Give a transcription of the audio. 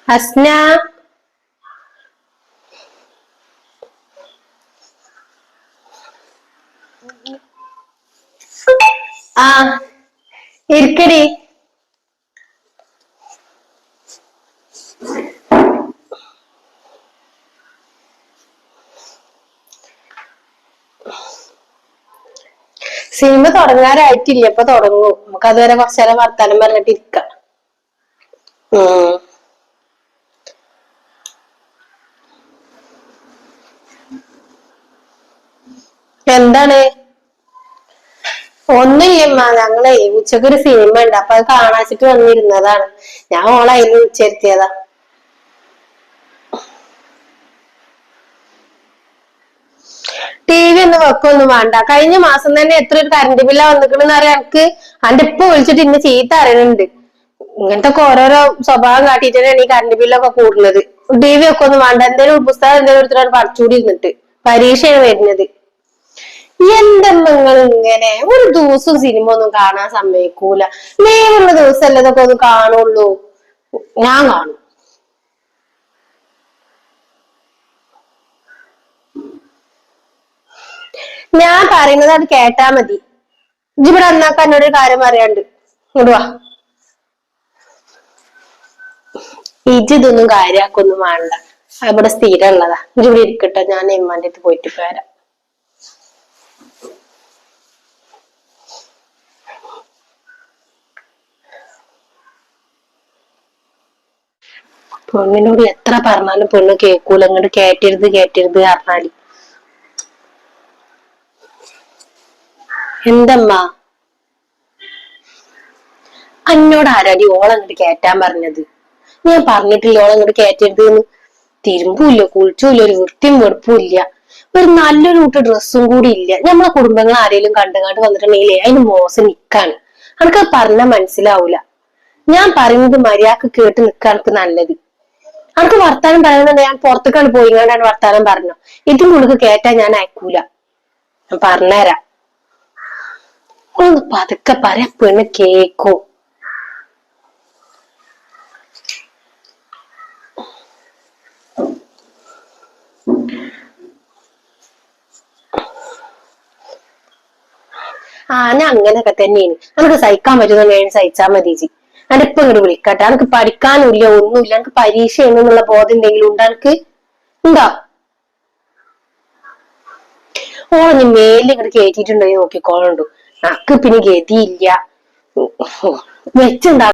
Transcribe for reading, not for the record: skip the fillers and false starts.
ഹസ്ന ആ ഇരിക്കടി. സിനിമ തുടങ്ങാനായിട്ടില്ല, ഇപ്പൊ തുടങ്ങും. നമുക്ക് അതുവരെ കുറച്ചു നേരം വർത്താനം പറഞ്ഞിട്ട് ഇരിക്കാം. എന്താണ്? ഒന്നുമില്ലമ്മ, ഞങ്ങളെ ഉച്ചക്കൊരു സിനിമ ഉണ്ട്, അപ്പൊ അത് കാണാച്ചിട്ട് വന്നിരുന്നതാണ്. ഞാൻ ഓളെ അതിൽ വിളിച്ചിരുത്തിയതാ. ടി വി ഒന്നും വെക്കൊന്നും വേണ്ട. കഴിഞ്ഞ മാസം തന്നെ എത്ര ഒരു കറണ്ട് ബില്ലാ വന്നിക്കണെന്ന് അറിയാം എനിക്ക്. അന്റെ ഇപ്പൊ വിളിച്ചിട്ട് ഇന്ന് ചീത്ത അറിയണുണ്ട്. ഇങ്ങനത്തെ ഓരോരോ സ്വഭാവം കാട്ടിട്ട് തന്നെയാണ് ഈ കറണ്ട് ബില്ലൊക്കെ കൂടുന്നത്. ടി വി ഒക്കെ ഒന്നും വേണ്ട, എന്തെങ്കിലും പുസ്തകം എന്തെങ്കിലും എടുത്തിട്ട് പഠിച്ചുകൂടി ഇരുന്നിട്ട്. പരീക്ഷയാണ് വരുന്നത്. എന്തെന്ന് നിങ്ങൾ ഇങ്ങനെ ഒരു ദിവസം സിനിമ ഒന്നും കാണാൻ സമ്മതിക്കൂല. നേരുള്ള ദിവസം ഇതൊക്കെ ഒന്ന് കാണുള്ളൂ. ഞാൻ കാണും. ഞാൻ പറയുന്നത് അത് കേട്ടാ മതി. ഇവിടെ അന്നാക്ക എന്നോടൊരു കാര്യം പറയാണ്ട്. ഇടുവാ, ഇതൊന്നും കാര്യാക്കൊന്നും വേണ്ട. ഇവിടെ സ്ഥിരം ഉള്ളതാ. ഇവിടെ ഇരിക്കട്ടെ, ഞാൻ ഇമ്മാന്റെ അടുത്ത് പോയിട്ട് വരാം. പെണ്ണിനോട് എത്ര പറഞ്ഞാലും പെണ്ണ് കേൾക്കൂല. ഇങ്ങോട്ട് കേറ്റരുത് കേറ്റരുത് പറഞ്ഞാല്. എന്തമ്മ അന്നോട് ആരാടി ഓളങ്ങോട്ട് കേറ്റാൻ പറഞ്ഞത്? ഞാൻ പറഞ്ഞിട്ടില്ല ഓളങ്ങോട്ട് കേറ്റരുത് എന്ന്. തിരുമ്പൂല്ല, കുളിച്ചൂല്ല, ഒരു വൃത്തിയും വെടുപ്പും ഇല്ല, ഒരു നല്ലൊരു കൂട്ട് ഡ്രസ്സും കൂടി ഇല്ല. നമ്മളെ കുടുംബങ്ങൾ ആരെങ്കിലും കണ്ടുകാണ്ട് വന്നിട്ടുണ്ടെങ്കിലേ അതിന് മോശം നിക്കാണ്. അനക്കത് പറഞ്ഞാൽ മനസ്സിലാവൂല. ഞാൻ പറയുന്നത് മര്യാദക്ക് കേട്ട് നിക്കാൻ എനിക്ക് നല്ലത്. അനക്ക് വർത്താനം പറയുന്നുണ്ട്, ഞാൻ പുറത്തേക്കാണ് പോയിങ്ങാണ്ടാണ് വർത്താനം പറഞ്ഞു. ഇതിന്റെ ഉള്ളിൽ കേറ്റാൻ ഞാൻ അയക്കൂല. ഞാൻ പറഞ്ഞുതരാം. ഒന്ന് പതുക്കെ പറയാ, പെണ്ണ് കേക്കോ. ഞാൻ അങ്ങനെയൊക്കെ തന്നെയാണ്. നമുക്ക് സഹിക്കാൻ പറ്റുന്ന വേണം സഹിച്ചാൽ മതി. ഞാനിപ്പോ ഇങ്ങോട്ട് വിളിക്കട്ടെ. എനിക്ക് പഠിക്കാനും ഇല്ല, ഒന്നുമില്ല. എനിക്ക് പരീക്ഷ എന്നുള്ള ബോധം എന്തെങ്കിലും ഉണ്ടോ? എനിക്ക് ഉണ്ടോ? ഓളെ മേലിൽ ഇങ്ങോട്ട് കയറ്റിയിട്ടുണ്ടോ നോക്കിക്കോളുണ്ടു. എനിക്ക് പിന്നെ ഗതിയില്ല. വെച്ചുണ്ടാ